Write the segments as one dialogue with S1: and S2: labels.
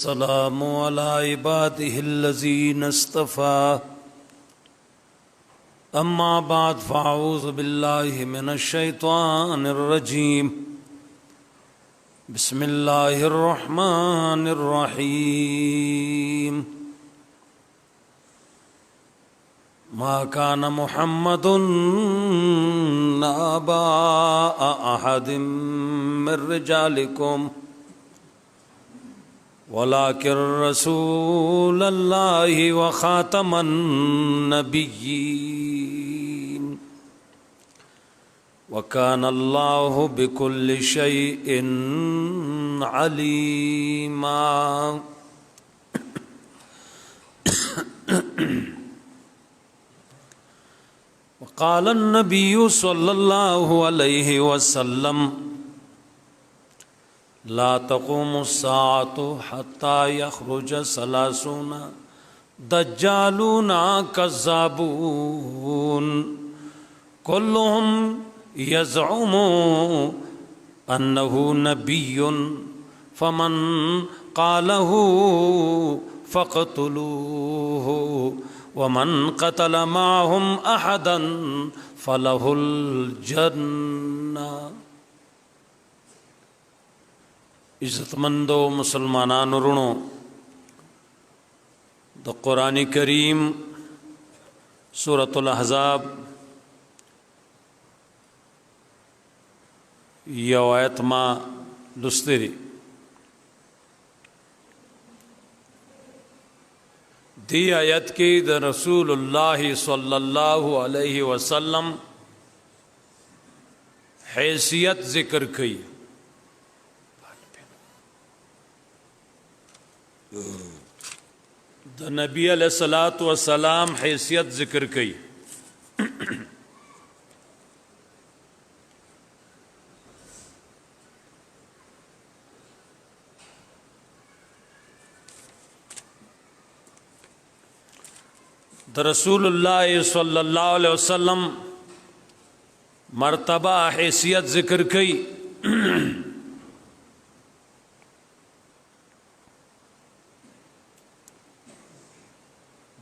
S1: सलामु अला इबादिहिल्लज़ीन इस्तफ़ा अम्मा बाद फ़अऊज़ु बिल्लाहि मिनश्शैतानिर्रजीम बिस्मिल्लाहिर्रहमानिर्रहीम मा कान मुहम्मदुन अबा अहदिम मिर रिजालिकुम वलाकिर रसूलल्लाहि व खातमन नबिय्यीन व कानल्लाहु बिकुल्लि शैइन अलीमा। क़ाल अन्नबिय्यु सल्लल्लाहु अलैहि वसल्लम ला तक़ूमुस्साअतु हत्ता यख़रुज सलासून दज्जालून कज़्ज़ाबून कुल्लुहुम यज़उमु अन्नहु नबिय्युन फमन क़ालहु फ़क़्तुलूहु वमन क़तल माअहुम अहदन फ़लहुल जन्नह। इज़्ज़तमंदो मुसलमानानो रुणो द कुरान करीम सूरतुल अहज़ाब यौ आयत मा लुस्तिरी दी आयत की द रसूलुल्लाह सल्लल्लाहु अलैहि वसल्लम हैसियत ज़िक्र कई। द नबी अलैहिस्सलातु वस्सलाम हैसियत ज़िक्र कई। द रसूलुल्लाह सल्लल्लाहु अलैहि वसल्लम मर्तबा हैसियत ज़िक्र कई।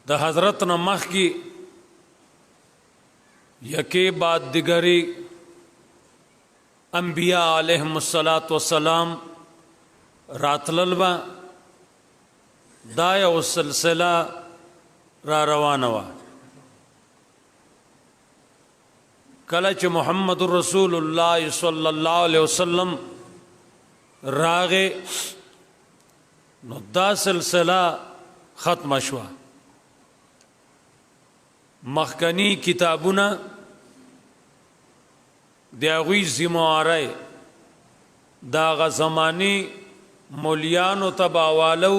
S1: द हज़रत नमख की यके बाद दिगरी अम्बिया अलैहिमुस्सलातु वस्सलाम रातललबा दाया व सिलसिला रा रवानवा कलच मुहम्मदुर रसूलुल्लाह सल्लल्लाहु अलैहि वसल्लम रागे नो दा सिलसिला ख़त्म शुआ। मखकनी किताबुना दागुई ज़िम्मेवारी दागा ज़मानी मौलियानो तबावालो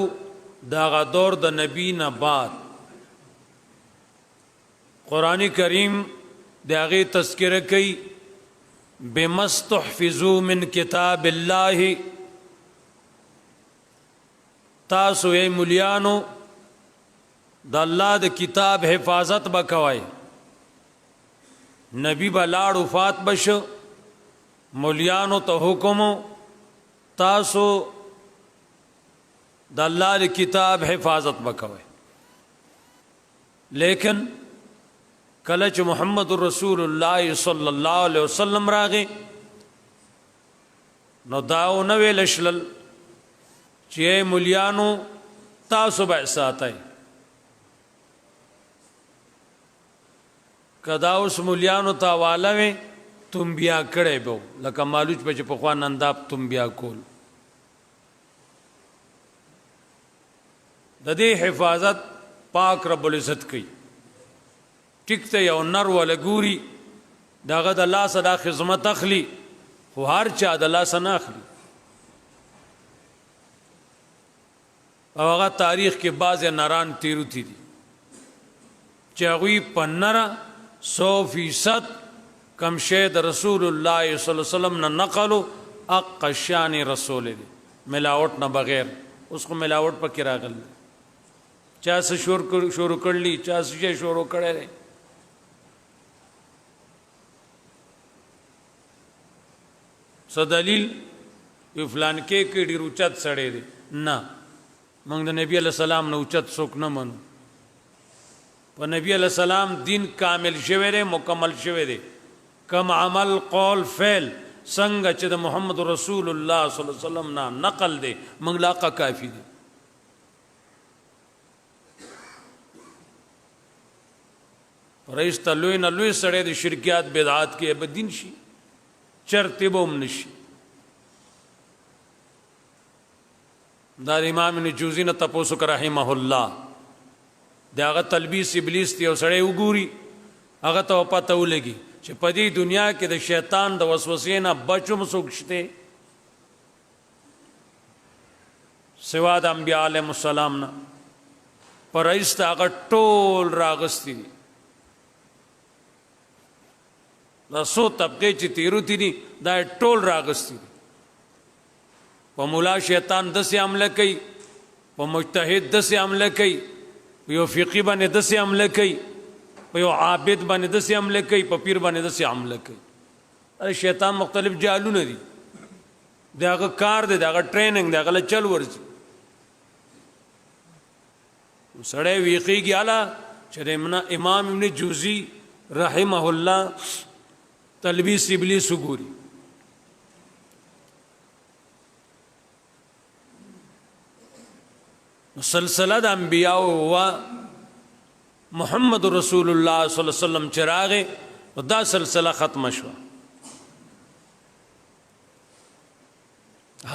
S1: दागा दौर द नबी न बाद कुरान करीम दागी तज़किरा कई बेमस्तहफ़िज़ू मिन किताबिल्लाहि तासु ए मौलियानो द अल्लाह द किताब हिफाजत बकवाई। नबी बलाड़ उफात बश मौलियानो तो हुक्मो तासो द अल्लाह द किताब हिफाजत बकवाई। लेकिन कलच मुहम्मदुर रसूलुल्लाह सल्लल्लाहु अलैहि वसल्लम रागे नो दाओ नवे लशलल चे मौलियानो तासो बैसाता है कदा उस मुलियानो तावाला में तुम बिया कड़े बो लका मालूच बचे पखवा नंदाब तुम बिया कोल ददे हिफाजत पाक रब्बुल इज़्ज़त की टिकते या नर वाले गूरी दागद अल्लाह सदा खिजमत अखली वो हर चाद अल्लाह सना अखली अवगा तारीख के बाज़ नरान तीरू थी चागुई पन्नरा 100% कम शेद रसूलुल्लाह सल्लल्लाहु अलैहि वसल्लम न नक़लो अक़शान रसूल मिलावट न बग़ैर उसको मिलावट पर किरा गल चाह से शुरू कर ली चाह से शुरू करे रहे सदलील फलान के रुचत सड़े रे ना موږ د نبی علیہ السلام نه اوچت څوک نه منو په نبی علیہ السلام دین کامل شوی دی مکمل شوی دی کم عمل قول فعل څنګه چې د محمد رسول الله صلی الله علیه وسلم نه نقل دی موږ لاقه کافی دی رئیس ته لوی نه لوی سړی د شرکیات بدعات کې به دین شي چرته به هم نشي دا امام ابن جوزی نه تپوسو کر رحمه الله دا هغه تلبیس ابلیس دی او سړی وګوري هغه ته پته ولګي چې په دې دنیا کې د شیطان د وسوسې نه بچوم څوک شته سوا د انبیاء علیهم السلام نه پر رئیس ته هغه ټول راغستی دي دا سو طبقه چې تیرو تیری دا ټول راغستی دي په مولا شیطان دسې عمله کوي په مجتهد دسې عمله کوي په یو فقی باندې دسې عمله کوي په یو عابد باندې دسې عمله کوي په پیر باندې دسې عمله کوي شیطان مختلف جالونه دي دا هغه کار دی دا هغه ټریننګ دی هغه چل ورځي سړی ویقیږي اعلی چې امام ابن جوزی رحمه الله تلبیس ابلیس وګوري سلسله د انبیاء و محمد رسول الله صلی الله علیه وسلم چراغ دا سلسله ختم شو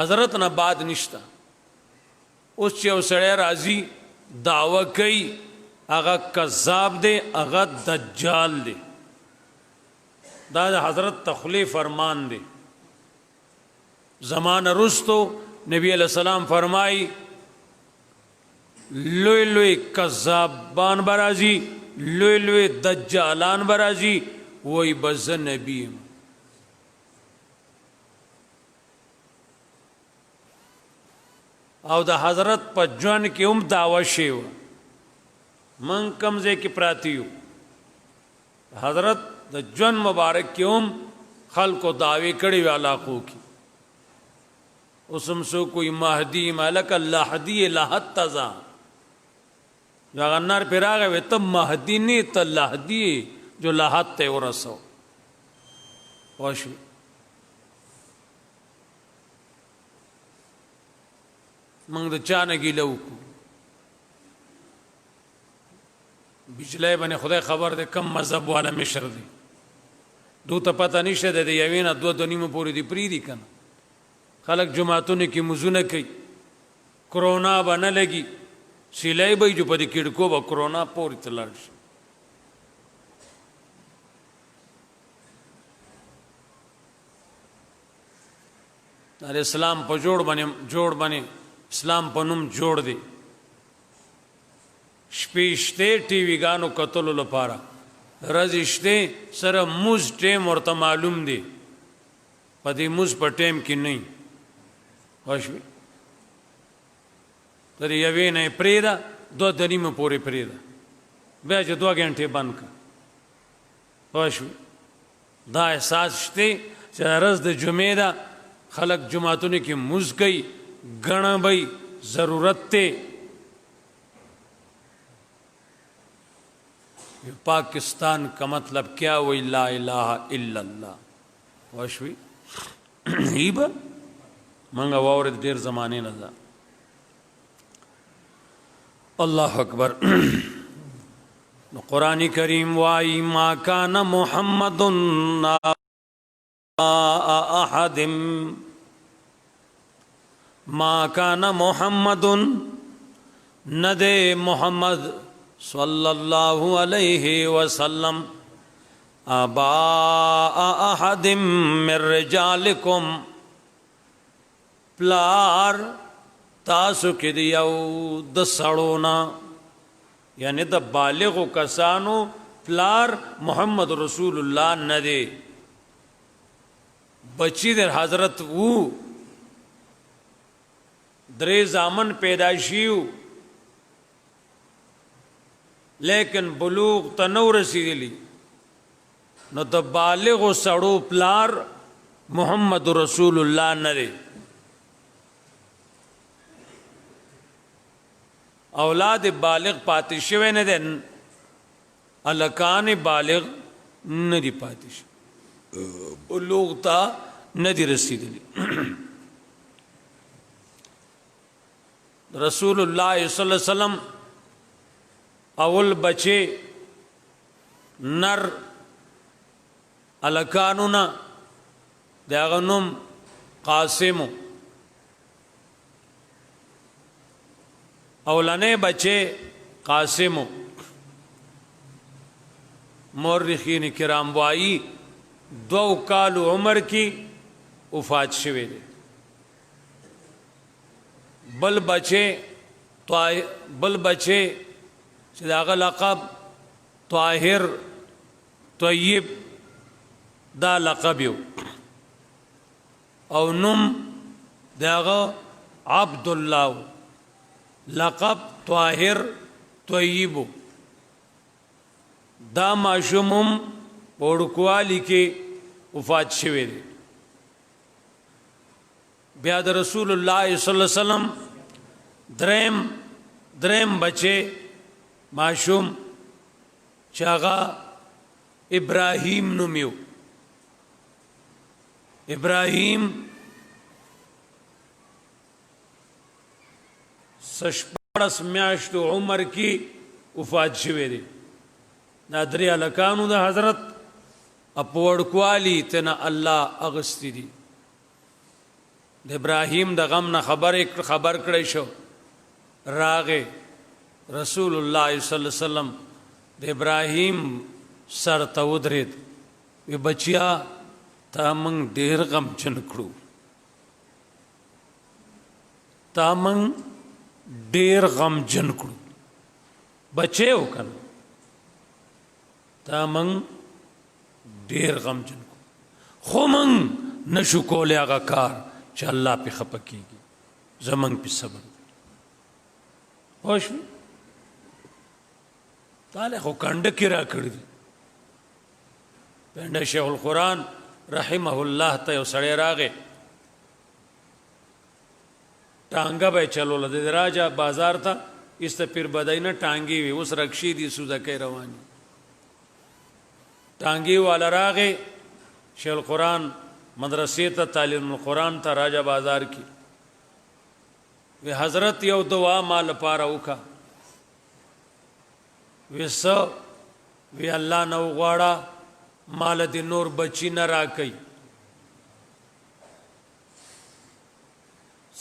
S1: حضرت نه بعد نشتا اوس چې وسړی راځي دعوه کوي هغه کذاب دی هغه دجال دی دا د حضرت تخلیف فرمان دی زمان رستو نبی علیہ السلام فرمائی لوی لوی کذابان برازی لوی لوی دجالان برازی وہی بز نبیم او دا حضرت پا جوان کی دعوی شیو من کمزے کی پراتیو حضرت د جون مبارک کې هم خلکو دعوی کړي وی علاقو کې اوسم سو کوئی مهدی ملک الله هدی لحد تزا دا غنار پیراغه وي تم مهدی نه ته الله هدی جو لحد ته ورسو واش موږ د چانه ګیلو بجلی باندې خدای خبر ده کم مذهب والا مشر دی دو ته پته نشته د یوې نه دوه نیمه پورې دی پری دی کنه خلک جمعهتون کې مزونه کوي کرونا باندې لګي سیلای به جو په دې کېړکو به کرونا پورې تلل شي در اسلام په جوړ باندې اسلام په نوم جوړ دی شپېشته ټي وی ګانو کتلو لپاره رزشته سره موز ټیم ورته معلوم دی په دې موز په ټیم کې نه خوشوي تر یوې نه پریدا دوه دنیمه پورې پریدا بیا چې 2 غنټې بند کا خوشوي دا احساس شته چې رز د جمعې دا خلق جمعهتون کې موز کوي غنا بای ضرورت ته پاکستان کا مطلب کیا وی لا الہ الا اللہ وشوی ہیبا منگا وورد دیر زمانے نزا اللہ اکبر قرآن کریم وائی ما کان محمد احد ما کان محمد ندے محمد صلی اللہ علیہ وسلم ابا احد من رجالکم پلار تاسو کې دیو د سړونا یعنی د بالغ کسانو پلار محمد رسول الله نه دی بچی در حضرت وو درې زامن پیدا شیو لیکن بلوغ ته نو رسیدلی نو د بالغ سړو پلار محمد رسول الله نه دی اولاد بالغ پاتې شوی نه دی الکان بالغ نه دی پاتې شوی بلوغ ته نه دی رسیدلی رسول الله صلی الله علیه وسلم اول بچے نر الکانونا داغنم قاسمو اولنے بچے قاسمو مورخین کرام وائی 2 کال عمر کی وفات شوی دی بل بچے چې داغه لقب طاهر طیب دا لقب یو او نم داغه عبد الله لقب طاهر طیب دا ماشومم پړکوالی کې وفات شوی دی بیا د رسول الله صلی الله علیه وسلم دریم بچے معشوم چاغا ابراہیم نمیو ابراہیم سشپارس میاشتو عمر کی وفات شوی دی نادری الکانو دا حضرت اپوڑکوالی تینا اللہ اغسطی دی د ابراهیم د غم نه خبر کړی شو راغه رسول الله صلی الله علیه وسلم د ابراهیم سر ته ودرید وی بچیا تا من ډیر غم چن کړو تا من ډیر غم جن کړو بچیو کنه تا من ډیر غم جن کړو خو من نشو کوله هغه کار چې الله په خپکیږي زمنګ په صبر خوش تعالی خو کند کی را کړی پنده شیخ القرآن رحمه الله ته یو سړی راغی ټانګه به چلول د راجا بازار ته است پیر بداینه ټانګي وي اوس رکشي دي سوزکې رواني ټانګي والا راغی شیخ القرآن مدرسې ته تعلیم القرآن ته راجا بازار کی وی حضرت یو دعا مال پاره وکا ویسو وی الله نو غواړه مال دی نور بچی نه راکې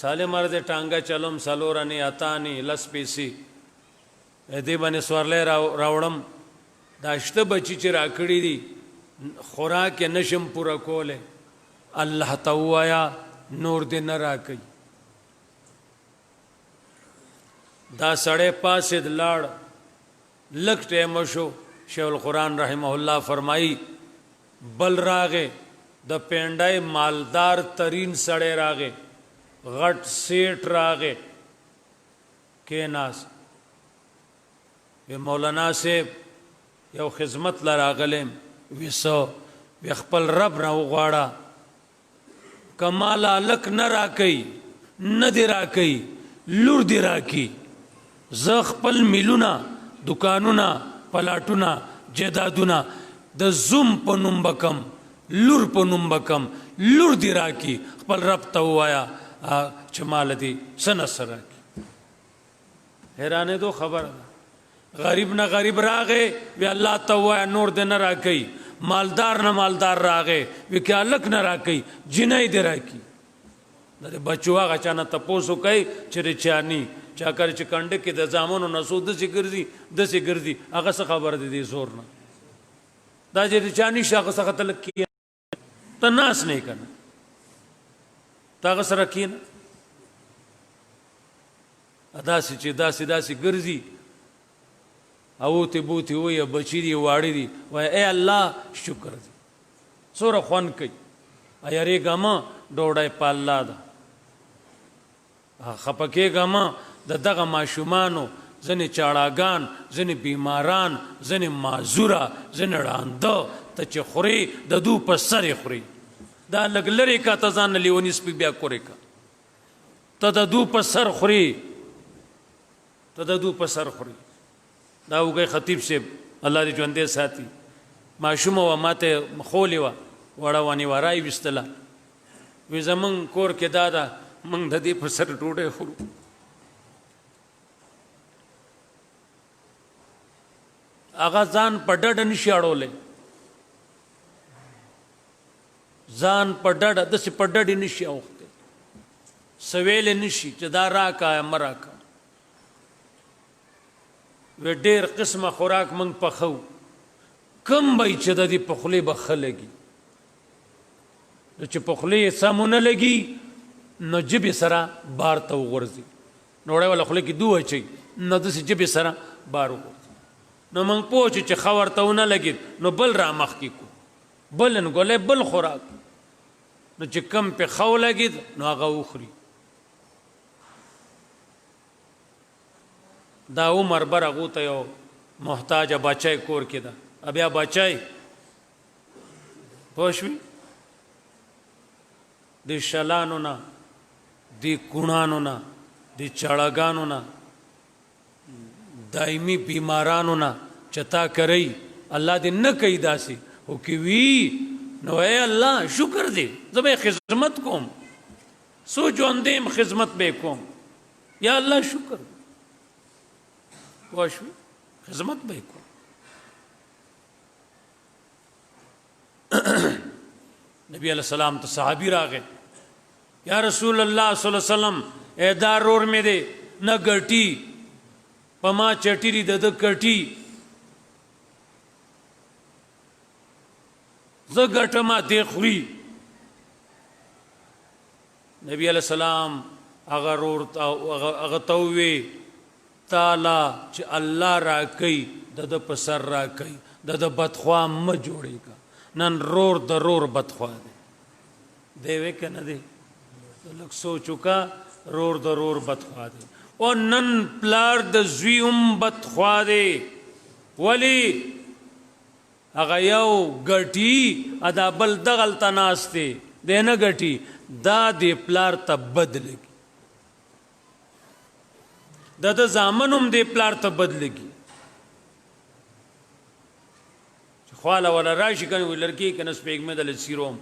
S1: ساله مرده ټانګه چلم سلورانی اتانی لس پیسی دې باندې سوارلې راوړم داشته بچی چې راکړی دي خوراک نشم پورا کوله الله توایا نور دې نه راکې دا سړی پاسې د لاړ لک ټیم شو شیخ القرآن رحمه الله فرمائی بل راغه د پینډای مالدار ترین سړی راغه غټ سیټ راغه کې ناس وی مولانا صاحب یو خدمت لراغلم وسو وی خپل رب را وغواړه کمال الک نه راکې نه دی راکې لور دی راکې ز خپل ملونه دکانونه پلاټونه جیدادونه د زوم په نوم بکم لور په نوم بکم لور دی راکی خپل رب ته وایا چې مال دی سنه سره کی حیرانه دو خبر غریب نه غریب راغې وی الله ته وایا نور دی نه راکی مالدار نه مالدار راغې وی کې الک نه راکی جنای دی راکی د بچو هغه چانه تاسو کوي چې چانی چا کر چې کنده کې د زامنو نسود سي ګرځي هغه څه خبر دي زور نه دا چې چانی شاخه څخه تلک کی تناس نه کنه تاغه سره کین ادا سي چې داسي ګرځي او ته بوتي وي بچی دی واړی دی وای اے الله شکر دې سوره خوان کوي ایری ګما ډوډۍ پالا ده خپکه ګما دغه ماشومانو ځنې چاړاګان ځنې بیماران ځنې معذوره ځنې ړانده ته چې خوري د دو په سر خوري دا لږ لرې کا ته ځان لیونی سپي بیا کورې کا ته د دو په سر خوري ته د دو په سر خوري. دا وګي خطیب صاحب الله دې ژوندې ساتي ماشوم و ماته خولې وه وړه ونې ورای ویستله وی زمونږ کور کې دا ده موږ د دې په سر ډوډۍ خورو. هغه ځان په ډډه نشي اړولی ځان په ډډه داسې په ډډې نشي اوښتی سویلې نشي چې دا راکه یا مه راکه. وی ډېر قسمه خوراک موږ پخو کم به چې د دې په خولې به ښه لګي نو چې په خولې یې سم ونه لګي نو ژبې سره بار ته وغورځي نوړی والا خولې کې دو اچوي نو داسې ژبې سره بار وغورځي. نو موږ پوه شو چې ښه ورته ونه لګېد نو بل را مخکې کړو بل انګولی بل خوراک نو چې کم پې ښه ولګېد نو هغه وخوري. دا عمر بر هغو ته یو محتاجه بچی کور کې ده بیا بچی پوه شوي د شلانو نه د کوڼانو نه د چړګانو نه دایمي بیمارانو نه چې تا کوي الله دې نه کوي داسې خو که وي نو ای الله شکر دی زه به خدمت کوم سو ژوندی یم خدمت به یې کوم یا الله شکر پوه شوي خدمت به یې کوم. نبی علیہ السلام ته صحابي راغی یا رسول الله صلی الله علیه وسلم اے دا رور مې دی نه ګټي په ما چټي دی د کټي زه ګټم دې خوري. نبی علیہ السلام هغه رور هغه ته ووی تعالی چې الله را کوي د په سر را کوي د بدخوا مه جوړېږه نن رور د رور بدخوا دی دی وی که نه دی لږ سوچ وکړه رور د رور بدخوا دی او نن پلار د زوی هم بدخوا دی ولې هغه یو ګټي ادا بل دغلته ناست دی دی نه ګټي دا د پلار ته بد لګي د زامن هم د پلار ته بد لګي خواله ولا راشي کنه وی لړکی کنه سپېږمې دله سیروم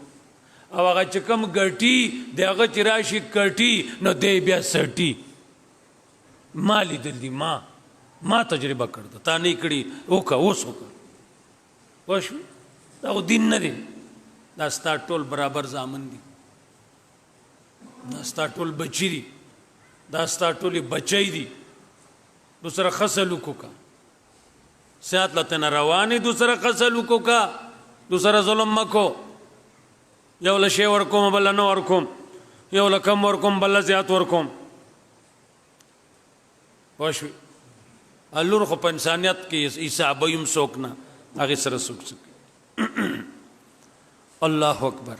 S1: او هغه چې کوم ګټي د هغه چې راشي کټي نو دی بیا سټي ما لیدل دي ما تجربه کړده تا نه کړي وکړه اوس وکړه پوه شوې دا خو دین نه دی دا ستا ټول برابر زامن دي دا ستا ټول بچي دي دا ستا ټولې بچی دي دوسره ښه سلوک وکړه سیات لتن روانی دوسرا قسلو کو کا دوسرا ظلم مکو یو لشی ورکوم بل نه ورکوم یو لکم ورکوم بل زیات ورکوم واښوي الله خو په انسانیت کې حساب یم سوکنا هغه سره سوک الله اکبر.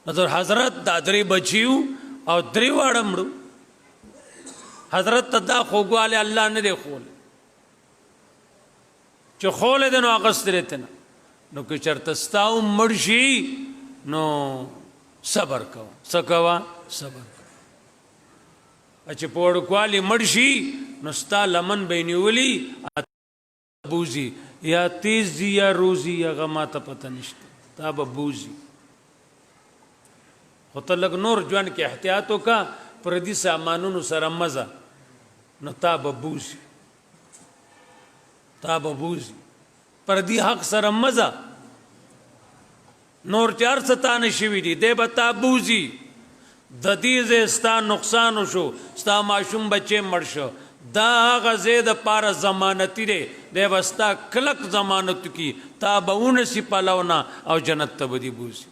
S1: نظر حضرت دا درې بچیو او درې واړه مړو حضرت ته دا خوګواله الله نه دی خول چې خوله د نو اغسترې ته نو که چېرته ستا هم مړ شي نو صبر کوه څه کوه صبر کوه چې په وړوکوالي مړ شي نو ستا لمن به یې نیولي بوزي یا تیز دي یا روزي هغه ما ته پته نشته تا به بوزي خو ته لږ نور ژوند کې احتیاط وکړه پردي سامانونو سره مزه نو تا به بوزي تا به بوزي پردي حق سره مزه نور چار ستانه شوي دي دی به تا بوزي د دې ځای ستا نقصان وشو ستا ماشوم بچی مړ شو دا هغه ځای دپاره ضمانتي دی دی به ستا کلک ضمانت کي تا به ونسي پلونه او جنت ته به دي بوزي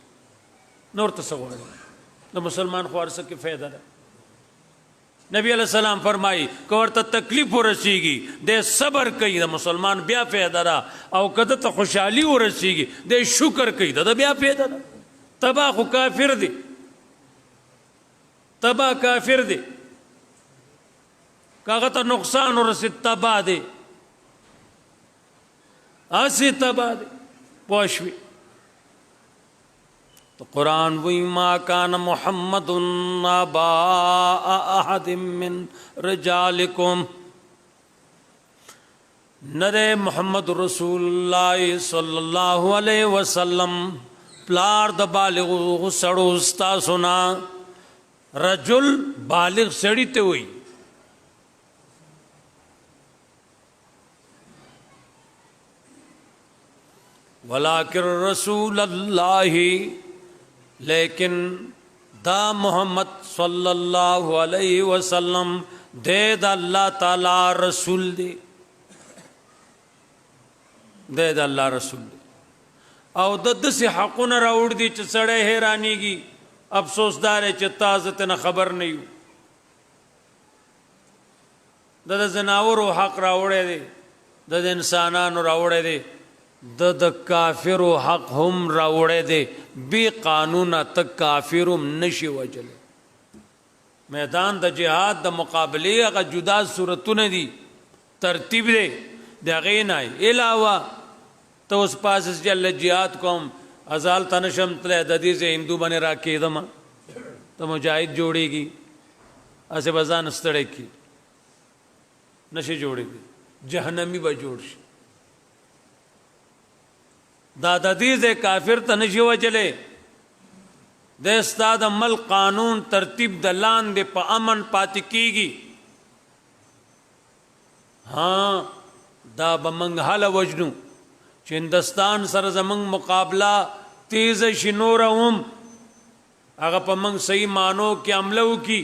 S1: نور ته څه غواړي د مسلمان خو هر څه کې فایده ده. نبی علیہ السلام فرمائی که ورته تکلیف ورسیږي د صبر کوي د مسلمان بیا فایده ده او که ته خوشحالي ورسیږي د شکر کوي د بیا فایده ده. تبا خو کافر دی تبا کافر دی کاغه ته نقصان ورسید تبا دی اسی تبا دی پوه شوي. تو قرآن وی ما کان محمد ابا احد من رجالکم نده محمد رسول الله صلی الله علیه وسلم پلار د بالغ سړو استا سنا رجل بالغ سړی ته وي ولکن رسول الله لیکن دا محمد صلی الله علیه وسلم دے دا اللہ تعالی رسول دے دے دا اللہ رسول دے او د سے حقونه راوړ دي چې سړی حیرانېږي افسوس دار چې تاسو ته خبر نه یو د زناورو حق راوړی دی د انسانانو راوړی دی د کافرو حق هم راوړی دی بی قانون ته کافرم نشي وجلی میدان د جهاد د مقابله هغه جدا صورتونه دي ترتیب دی دغه نه علاوه تو اس پاس جل جهاد کوم ازال تنشم تل د دې سے هندو باندې راکېدم ته مجاهد جوړيږي اسه بزان ستړی کی نشي جوړيږي جهنمی به جوړ شي دا د دې سے کافر ته نشي وجلې د استاد عمل قانون ترتیب د لاندې په امن پاتې کیږي ها دا بمنګ حل وجنو چې هندستان سره زمنګ مقابله تیز شنورهم هغه په منګ صحیح مانو کې عمله وکي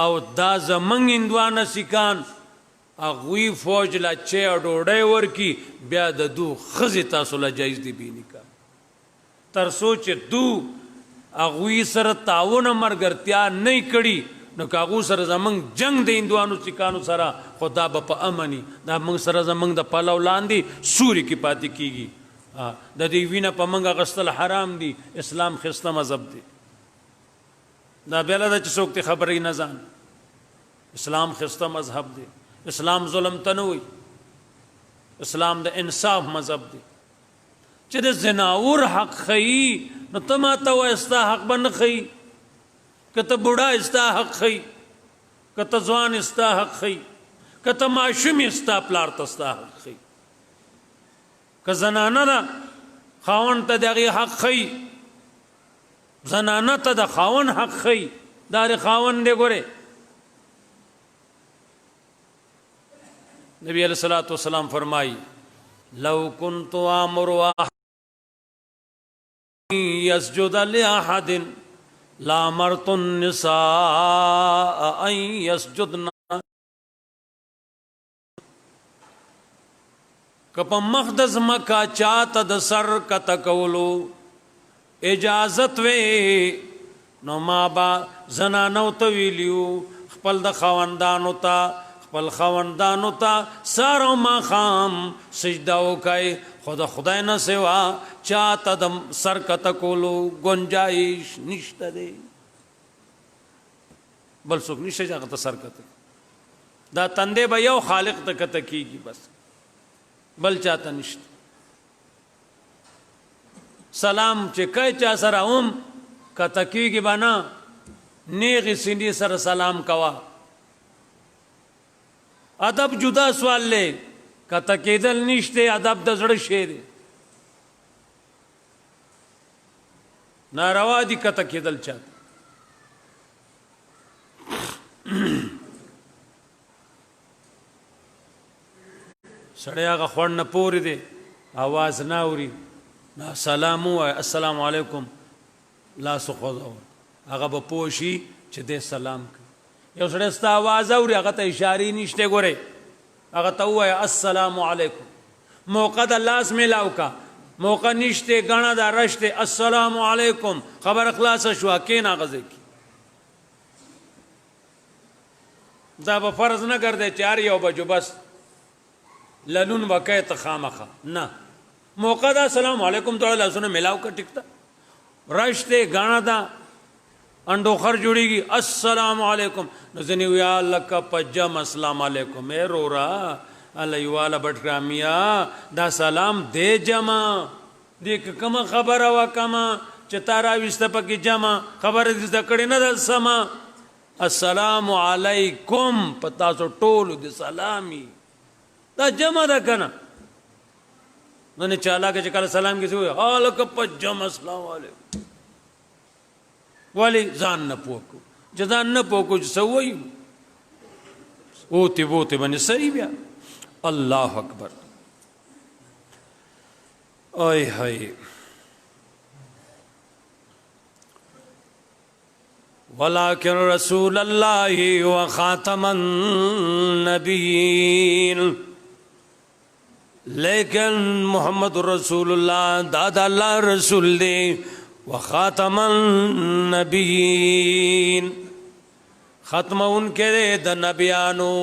S1: او دا زمنګ هندوانه سکان اغوی فوج لا چې ډوډۍ ورکی بیا د دو خزي تاسو لا جایز دی بینی کا تر سوچ دو اغوی سره تعاون مرګرتیا نه کړي نو کاغو سره زمنګ جنگ د هندوانو سکانو سره خدا په امني دا موږ سره زمنګ د پلو لاندې سوري کې پاتې کیږي د دې وینه په منګه غسل حرام دي اسلام خسته مذهب دی دا بل د څوک ته خبرې نه ځان اسلام خسته مذهب دی اسلام ظلم تنوي اسلام د انصاف مذهب دی چې د زناور حق خي نو تما ته واستا حق بن خي کته بوډا استا حق خي کته ځوان استا حق خي کته ماشوم استا پلار تستا حق خي که زنانه دا خاون ته دغه حق خي زنانه ته د خاون حق خي دار خاون دی ګوره نبی علیہ الصلوۃ والسلام فرمائی لو كنت امر يسجد لاحد لامرت النساء ان يسجدن کپ مخدز مکا چاته د سر کت کولو اجازت وې نو ما با زنانو ته ویلیو خپل د خواندانو ته خپل خواندانو ته سارو ما خام سجده وکای خدای نه سوا چاته د سر کت کولو گنجائش نشته دی بل څوک نشته چې هغه سر کت دا تندې به یو خالق ته کت کیږي بس بل چاته نشته سلام چې کای چا سره هم کت کیږي بنا نیغ سینې سره سلام کوا ادب جدا سوال لے کته کېدل نشته ادب د زړه شی دی ناروا دي کته کېدل چاته سړی هغه خوړ نه پورې دی आवाज نه اوري نا سلام و السلام علیکم لاس خوځو هغه به پوشي چې دې سلام کوي یو سړی ستا आवाज اوري هغه ته اشاره نشته ګوره هغه ته وایي السلام علیکم موقع د لاس میلاو کا موقع نشته غاڼه دا رشته السلام علیکم خبر اخلاص شو کینا غزه کی دا به فرض نه ګرځي 4 یو بجو بس لنون وکایت خامخه نه موقع دا السلام علیکم ته لاسونه میلاو کا ټیکتا رشته غاڼه دا انډو خر جوړیږي السلام علیکم نزنی یا لک پجم السلام علیکم اے رورا علیواله بټرامیا دا سلام دے جما دیک کما خبر وا کما چې تارا وسته پکې جما خبر دې دکړې نه د سما السلام علیکم پتا سو ټول دې سلامي دا جمع ده کنه نو نه چالاکه چې کله سلام کې وي الک په جمع السلام علیکم ولی ځان نه پوکو چې ځان نه پوکو چې سوي اوتی بوته باندې سری بیا الله اکبر اوه هاي ولكن رسول الله وخاتم النبيين لیکن محمد رسول الله دادا الله رسول دی وخاتم النبیین ختم ان کے د نبیانو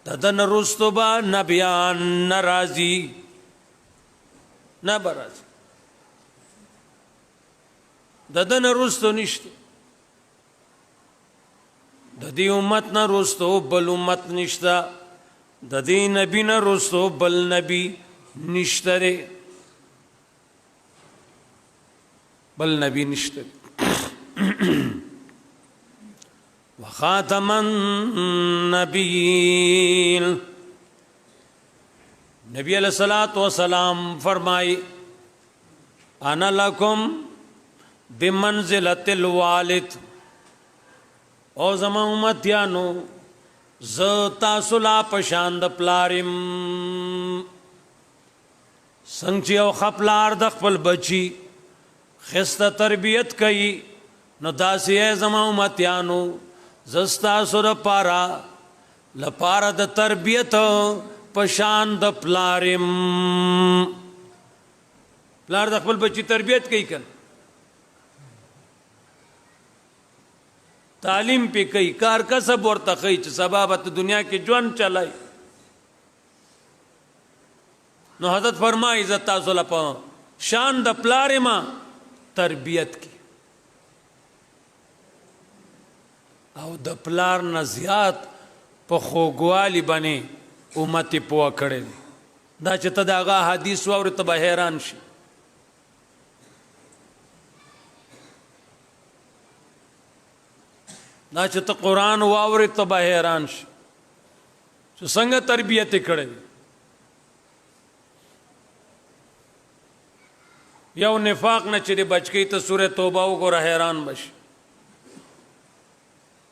S1: تدن رستبا نبیان ناراضی نبراضی ددن رستو نشته د دې امت نه رستو بل امت نشته د دې نبی نه رستو بل نبی نشته بل نبی نشته وخاتم النبیین نبی علیہ الصلوۃ والسلام فرمائی انا لکم بمنزلۃ الوالد او زما امتیانو ز تاسو لا پشاند پلارم څنګه یو خپلار د خپل بچی خسته تربیت کوي نو داسې زما امتیانو زستا سره پارا لپاره د تربیت پشاند پلارم پلار د خپل بچی تربیت کوي کنه تعلیم پہ کئی کار کسب ورته خی چې سبابت دنیا کې ژوند چلای نو حضرت فرمایي عزت تاسو لپاره شان د پلار ما تربیت کی او د پلار نه زیات په خوګوالی باندې امت په کړه دا چې ته داغه حدیث او ته به حیران شي دا چې ته قرآن واورې ته به حیران شي چې څنګه تربیت کړې یو نفاق نه چې بچکی ته سورې توبه وګوره حیران بشي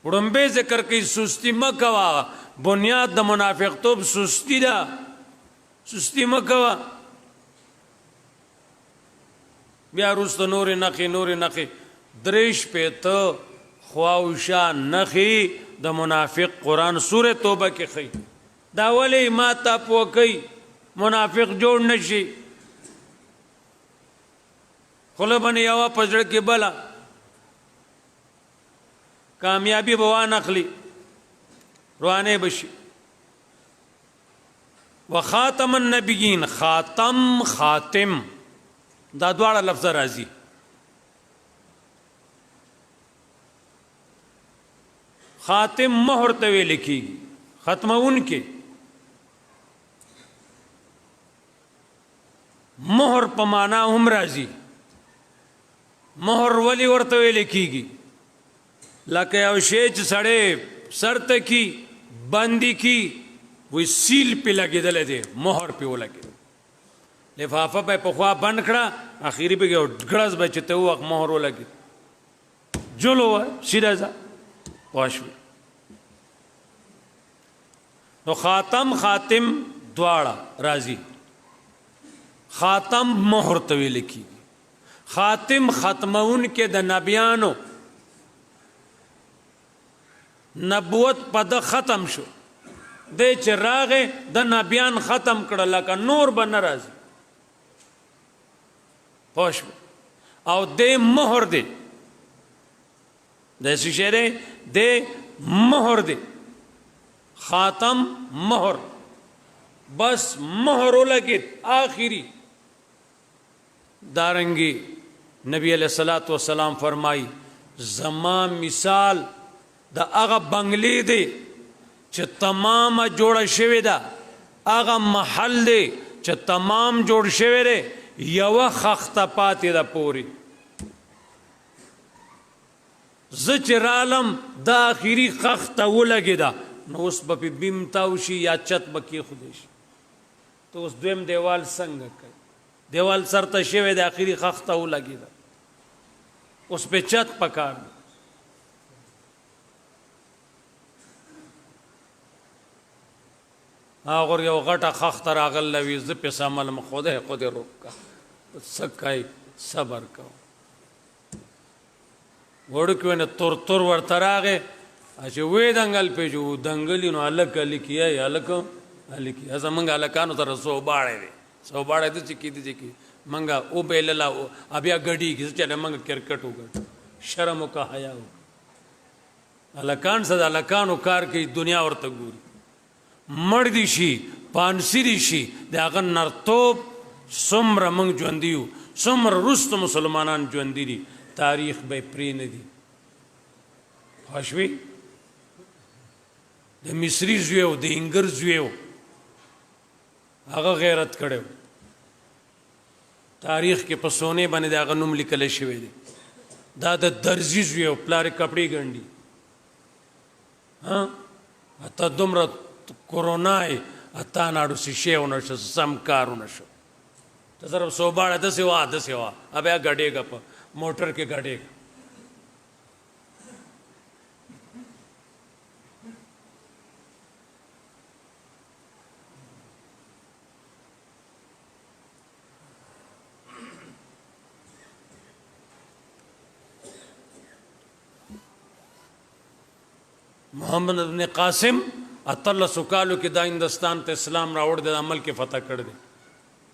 S1: وړمبه ذکر کوي سستی مکوا بنیاد د منافق توب سستی ده سستی مکوا بیا روست نور نخي دریش په ته خواوشا نخی د منافق قرآن سورة توبه کې خی دا ولی ما تا پوکی منافق جوړ نشي خلبنی یوا پزړه کې بلا کامیابی بوان اخلی روانه بشي وخاتم النبیین خاتم خاتم دا دواړه لفظ راځي خاتم مہر توی لکھی ختم ان کے مہر پمانا هم راضی مہر ولی ورتوی لکھی گی لکه او شیچ سڑے سرت کی بندی کی وی سیل پی لگی دل دے مہر پی وہ لگی لفافہ پہ پخوا بند کھڑا آخری پہ گیا گڑز بچتے ہو اک مہر وہ لگی جلو ہے سیدھا جا واشوی تو خاتم خاتم دواړه راضی خاتم مہر توی لکی خاتم ختمون کې د نبیانو نبوت پد ختم شو د چراغ د نبیان ختم کړه لکه نور به ناراضي پوښ او د مہر دی د شیشه د مہر دی خاتم مہر بس مہر لگت آخری دارنگی نبی علیہ الصلوۃ والسلام فرمائی زمان مثال دا اغا بنگلی دی چې تمام جوړ شوی دا اغا محل دی چې تمام جوړ شوی دی یو خخت پاتې دا پوری زچر عالم دا آخری خخت ولګی دا نو اوس به بیم تاوشي یا چت بکی خودش ته اوس دویم دیوال څنګه کوي؟ دیوال سر ته شوی د اخري خښ ته ولګېده، اوس پې چت پکار دی. هغه یو غټه خښ ته راغلی وي، زه پې سملم، خدای روک کا څه کوي، صبر کوه. وړوکی ونه تور ورته راغی، چې وې دنګل پې جو دنګلي نو هلک هلکي ای هلک هلکي زمونږ هلکانو سره سوباړی دی، سوباړی دی چې کېدي چې کېدي منګه وبېلله بیا ګډېږي چې منګه کرکټ وګټ. شرم وکړه، حیا وکړه. هلکان څه د هلکانو کار کوي، دنیا ورته ګوري. مړ دي شي، پانسي دي شي، د هغه نرتوب څومره موږ ژوندي یو، څومره وروسته مسلمانان ژوندي دي، تاریخ به یې پرې نه دي. پوه شوې؟ د مصري زوی و، د انګر زوی و، هغه غیرت کړی و. تاریخ کې په سونې باندې د هغه نوم لیکلی شوی دی. دا د درزي زوی و، پلار یې کپړې ګنډي. اته دومره کورونا یې اته ناړو شیشې ونه شو، سم کار ونه شو. ته سره سوباړه داسې وه داسې وه، بیا ګډېږه په موټر کې ګډېږه. محمد بن قاسم اتلسو کالو کې دا هندوستان ته اسلام راوړ دی، د عمل کې فتح کړ دی.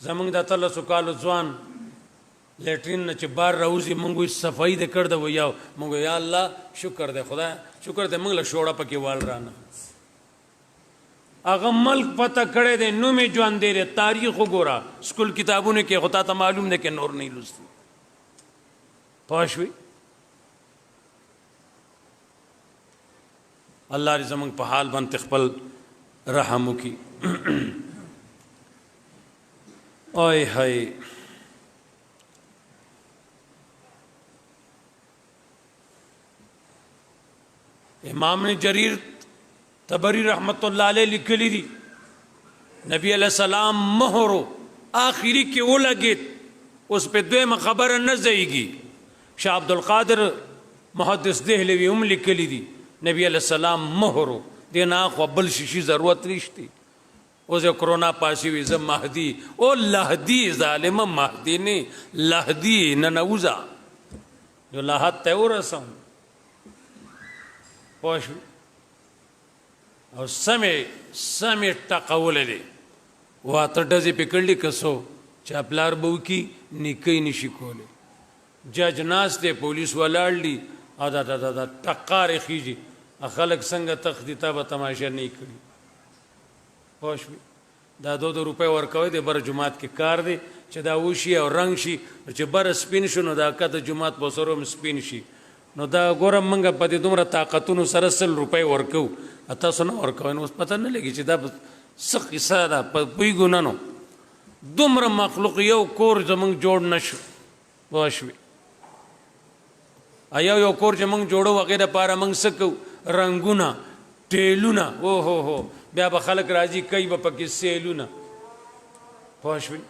S1: زمونږ د اتلسو کالو ځوان لیټرین نه چې بار راوځي، مونږ یې صفایي دې کړ ده ویا مونږ یا الله شکر دی، خدای شکر دی، مونږ له شوړه پکې وال رانه. هغه ملک فتح کړی دی، نوم یې ژوندی دی. تاریخ وګوره، سکول کتابونو کې خو تا ته معلوم دی کې نور نه لوستي. پوه شوې؟ الله دې زموږ په حال باندې خپل رحم وکړي. اوی هی امام جریر طبری رحمت الله علیه لیکلی دي، نبی علیہ السلام مهرو آخری کې ولګید، اوس په دویمه خبره نه ځایږي. شاه عبدالقادر محدث دهلوي هم لیکلی دي، نبی علیہ السلام مهرو دینا خو بل شي ضرورت نشتی. اوس کرونا پاسی وي زه مهدي او لهدي، ظالمه مهدي نه لهدي نه نوزا جو لهد ته ورسم. پوه شو؟ او سمې ټقولې دي، واته ډزې پې کړلي کسو چې پلار به وکړي نیکۍ نشي کولی. جج ناست دی، پولیس ولاړ دي، او دا ټقارې خیږي، خلک څنګه تختی تا به تماشا نه کړي. پوه شوې؟ دا 2 روپۍ ورکوي د بره جومات کې کار دی چې دا وشي او رنګ شي، چې بره سپین شو نو دا کته جومات په سر هم سپین شي. نو دا ګوره موږ په دې دومره طاقتونو سره 100 روپۍ ورکوو، تاسو نه ورکوئ. نو اوس پته نه لګي چې دا څه قصه ده، پوهېږو نه. نو دومره مخلوق یو کور زموږ جوړ نه شو. پوه شوې؟ یو کور چې موږ جوړو هغې دپاره موږ څه کوو؟ رنګونه، ټیلونه، اوهو بیا به خلک راځي کوي به پکې سیلونه. پوه شوې؟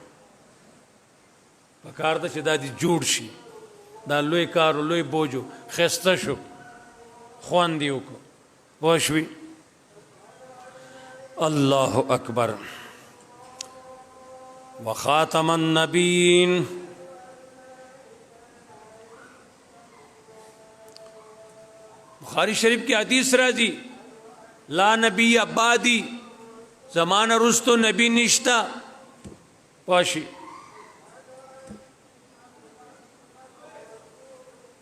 S1: پکار ده چې دا دې جوړ شي. دا لوی کار لوی بوجو ښایسته شو، خوند یې وکړو. پوه شوې؟ الله اکبر. وخاتم النبیین. بخاری شریف کی حدیث راځي، لا نبی بعدی، زمانه رستو نبی نشتا. پاشي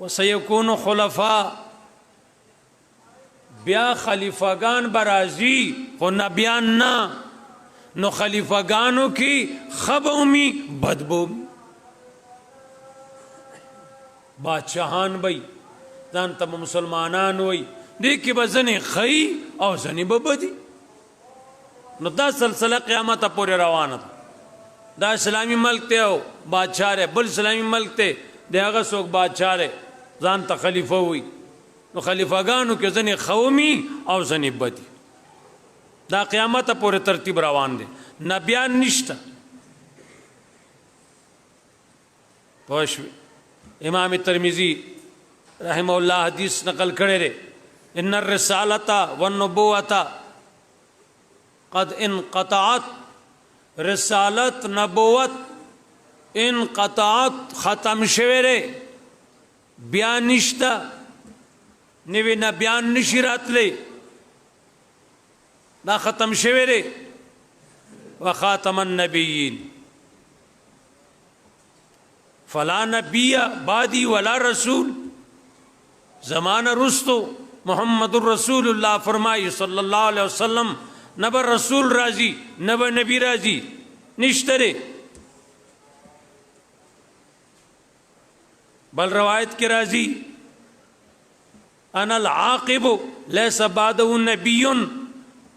S1: وسيكون خلفاء، بیا خلیفگان برازی خو نبیان نه. نو خلیفگانو کی خبومی بدبومی، بادشاہان بی ځان ته مسلمانان وي، دې کې به ځنې ښایي او ځنې به بدي. نو دا سلسله قیامته پورې روانه ده. دا اسلامي ملک دی او بادشاہ دی، بل اسلامي ملک دی د هغه څوک بادشاہ دی ځان ته خلیفه وي. نو خلیفګانو کې ځنې ښه ومي او ځنې بدي. دا قیامت پورې ترتیب روان دی، نبیان نشته. پوښ امام ترمذی رحمه الله حدیث نقل کړی دی، ان الرسالة والنبوة قد انقطعت، رسالت نبوت انقطعت ختم شوی دی، بیا نشته، نوی نبیان نشی راتلی، دا ختم شوی دی. وخاتم النبیین، فلا نبی بعدی ولا رسول، زمان رستو محمد رسول اللہ فرمائی صلی اللہ علیہ وسلم، نبا رسول راضی نبا نبی راضی نشترے. بل روایت کی راضی انا العاقب لیس بعده نبی،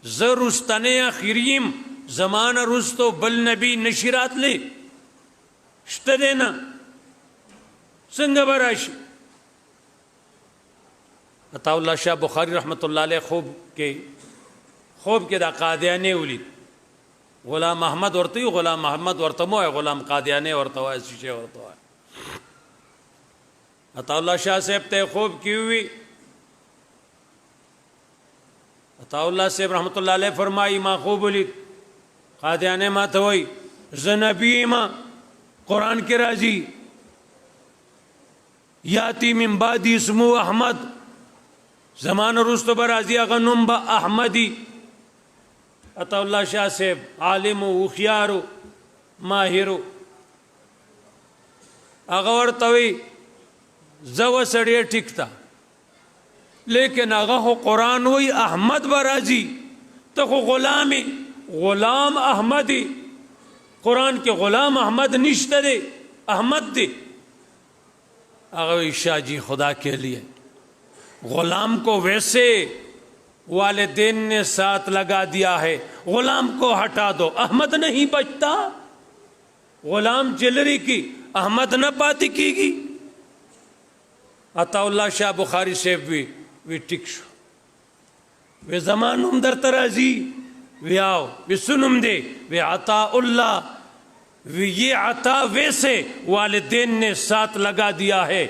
S1: زرستن اخریم، زمان رستو بل نبی نشیرات لے شته دینا څنګه براشي. عطا الله شاه بخاری رحمت الله علیه خوب کې دا قادیانی ولید، غلام احمد ورته، غلام محمد ورته مو، غلام قادیانی ورته وای، شیشه ورته وای. عطا الله شاه صاحب ته خوب کی وی، عطا الله صاحب رحمت الله علیه فرمایي ما خوب ولید، قادیانی ما ته وای ز نبی ما قرآن کے راضی یاتی من بعدی اسمو احمد، زمان رستو برازی اغنم با احمدی. عطا اللہ شاہ صاحب عالم و خیار و ماہر و اغور توی زو سڑی ٹکتا، لیکن اغا قرآن وی احمد برازی تو غلامی غلام احمدی، قرآن کے غلام احمد نشتہ دے، احمد دے. اگر شاہ جی خدا کے لیے غلام کو ویسے والدین نے ساتھ لگا دیا ہے، غلام کو ہٹا دو احمد نہیں بچتا، غلام چلری کی احمد نہ پاتی کی گی. عطا اللہ شاہ بخاری سے وی ٹک شو، وی زمانم در ترازی وی آؤ وی سنم دے وی عطا اللہ، یہ عطا ویسے والدین نے ساتھ لگا دیا ہے،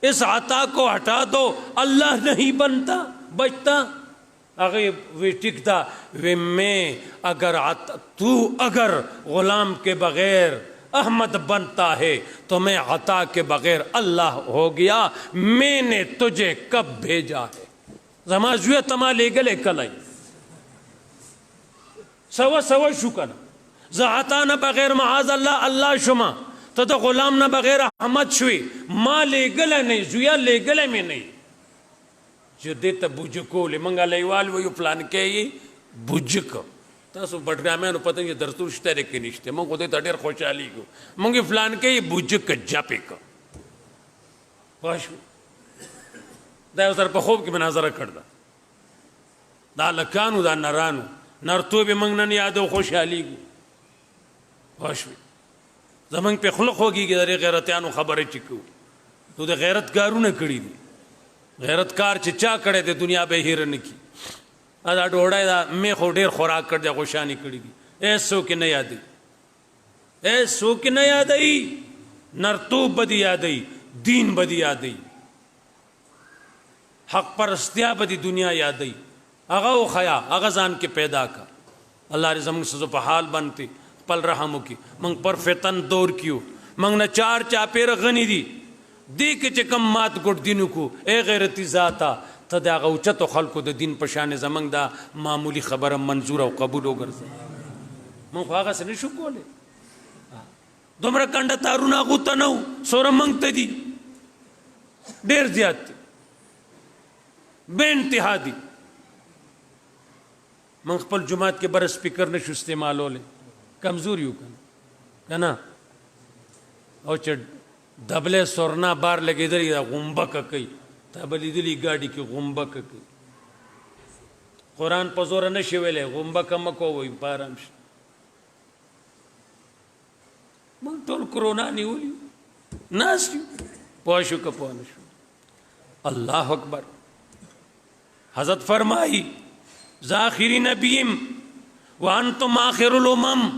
S1: اس عطا کو ہٹا دو اللہ نہیں بنتا بچتا. اگر وہ ٹکتا وہ میں اگر غلام کے بغیر احمد بنتا ہے تو میں عطا کے بغیر اللہ ہو گیا، میں نے تجھے کب بھیجا ہے. زمازویہ تما لے گلے کلائی سوا شکن زعطا نہ بغیر معاذ اللہ اللہ شما تو غلام نہ بغیر احمد شوی، ماں لے گلے نہیں زویا لے گلے میں نہیں. جو دیتا بجکو لے منگا لیوال ویو پلان کے یہ بجکو تاسو بڑھگامے انو پتہ یہ درستور شترے کے نشتے منگو دیتا دیر خوشحالی کو منگی پلان کے یہ بجک جاپے کا خوشو دا سر پا خوب کی مناظرہ کردہ دا لکانو دا نرانو نرتو بی منگنن یادو خوشحالی کو خوشو زمان پہ خلق ہوگی کہ در غیرتیانو خبر چکو تو دا غیرت کارو نہ کری دی، غیرت کار چا کڑے دے دنیا بے ہیرن کی ادا ڈوڑا دا میں خو ڈیر خوراک کر دیا خوشانی کری دی. ایسو کی نہ یادی، ایسو کی نہ یادی، نرتوب بدی یادی، دین بدی یادی، حق پرستیا بدی دنیا یادی. اغا و خیا اغزان کے پیدا کا اللہ رزم سزو پا حال بنتی پل رحمو کی منگ پر فتن دور کیو منگ نہ چار چاپیر غنی دی دی کے چکم مات گوٹ دینو کو اے غیرتی ذاتا تا دا غوچتو خلقو دا دین پشان زمنگ دا معمولی خبر منظور و قبول ہو گرزا. منگ خواہا سے نشو کولے دمرا کنڈا تارونا غوطا نو سورا منگ تا دی دیر زیاد تی بے انتہا دی. منگ پل جماعت کے بر سپیکر نشو استعمال ہو لے کمزوری ہو کنا او چڑ دبلے سورنا بار لگے دری دا غنبک کئی تابلی دلی گاڑی کی غنبک کئی قرآن پزور نشویلے غنبک مکو وی پارمش من طول کرونا نیولی ناس کیوں پوشو کا پوانشو. اللہ اکبر. حضرت فرمائی ذاخری نبیم وانتم آخر الامم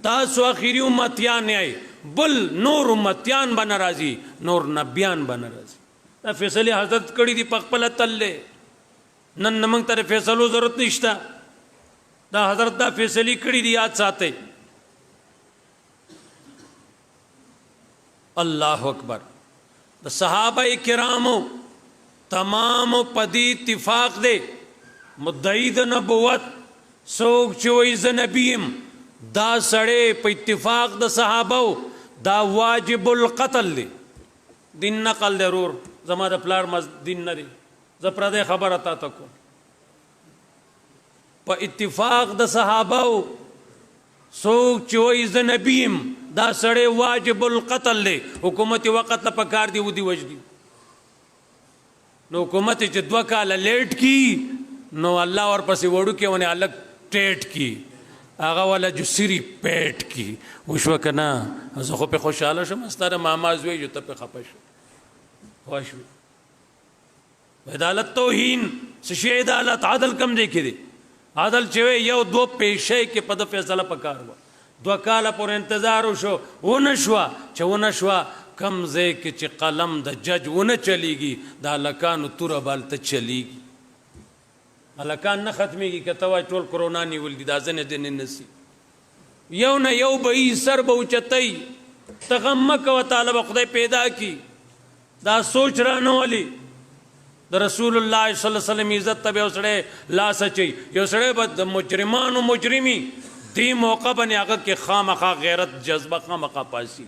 S1: تاسو آخری امتیان یای بل نور امتیان به ناراضي نور نبیان به ناراضي دا فیصله حضرت کړي دي په خپل تله نن موږ ته فیصلو ضرورت نشته دا حضرت دا فیصله کړي دي یاد ساتئ الله اکبر د صحابه کرامو تمام پدی اتفاق دے مدعی د نبوت سوک چوئی ز نبیم دا سړی په اتفاق د صحابه دا واجب القتل دی دین نقل ضرور زما د پلار مز دین نه دی ز پرده خبر اتا تکو په اتفاق د صحابه سوک چوئی ز نبیم دا سړی واجب القتل دی حکومت وقت لا پکار دی ودی وجدی نو حکومت چې 2 کال لیټ کی نو الله ورپسې وړو کې ونه الګ ټیټ کی هغه ولا جو سری پیټ کی وشو کنه زه خو په خوشاله شم ستاره ماما زوی جو ته په خپش خوش عدالت توهین سشی عدالت عدل کم دی کړي عدل چې یو 2 پیشه کې په د فیصله پکار و 2 کال پر انتظار وشو ونشوا چې ونشوا کم زه کې چې قلم د جج ونه چلیږي دا لکانو تور بالته چلیږي لکان نه ختميږي کته وای ټول کرونا نیول دي دا ځنه دین نسی یو نه یو به سر به چتای تغمک و تعالی خدای پیدا کی دا سوچ رانه والی د رسول الله صلی الله علیه وسلم عزت تبه وسړه لا سچي یو سړی بد مجرمانو مجرمي دی موقع باندې هغه کې خامخا غیرت جذبه خامخا پاسي